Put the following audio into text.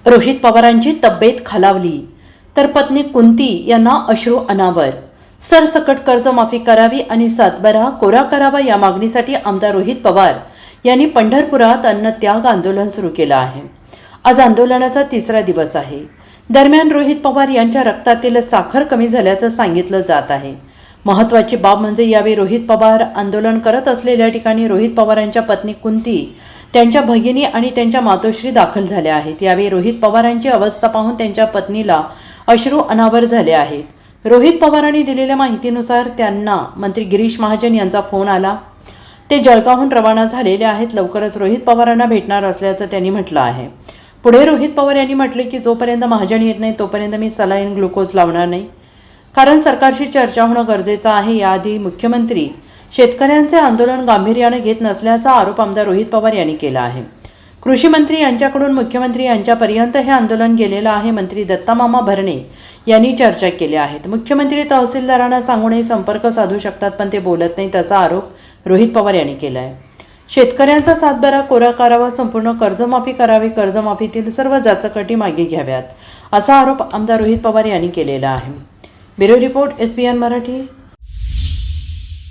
रोहित पवारांची तब्येत खालावली तर पत्नी कुंती यांना अश्रू अनावर. सरसकट कर्जमाफी करावी आणि सातबारा कोरा करावा या मागणीसाठी आमदार रोहित पवार यांनी पंढरपुरात अन्नत्याग आंदोलन सुरू केलं आहे. आज आंदोलनाचा तिसरा दिवस आहे. दरम्यान रोहित पवार यांच्या रक्तातील साखर कमी झाल्याचं सांगितलं जात आहे. महत्त्वाची बाब म्हणजे यावेळी रोहित पवार आंदोलन करत असलेल्या ठिकाणी रोहित पवारांच्या पत्नी कुंती, त्यांच्या भगिनी आणि त्यांच्या मातोश्री दाखल झाल्या आहेत. यावेळी रोहित पवारांची अवस्था पाहून त्यांच्या पत्नीला अश्रू अनावर झाले आहेत. रोहित पवारांनी दिलेल्या माहितीनुसार त्यांना मंत्री गिरीश महाजन यांचा फोन आला. ते जळगावहून रवाना झालेले आहेत. लवकरच रोहित पवारांना भेटणार असल्याचं त्यांनी म्हटलं आहे. पुढे रोहित पवार यांनी म्हटले की जोपर्यंत महाजन येत नाही तोपर्यंत मी सलाईन ग्लुकोज लावणार नाही, कारण सरकारशी चर्चा होणं गरजेचं आहे. याआधी मुख्यमंत्री शेतकऱ्यांचे आंदोलन गांभीर्याने घेत नसल्याचा आरोप आमदार रोहित पवार यांनी केला आहे. कृषी मंत्री यांच्याकडून मुख्यमंत्री यांच्यापर्यंत हे आंदोलन गेलेलं आहे. मंत्री दत्तामामा भरणे यांनी चर्चा केल्या आहेत. मुख्यमंत्री तहसीलदारांना सांगूनही संपर्क साधू शकतात, पण ते बोलत नाहीत असा आरोप रोहित पवार यांनी केला आहे. शेतकऱ्यांचा सातबारा कोरा करावा, संपूर्ण कर्जमाफी करावी, कर्जमाफीतील सर्व जाचकटी मागे घ्याव्यात असा आरोप आमदार रोहित पवार यांनी केलेला आहे. Bureau report, SBN Marathi.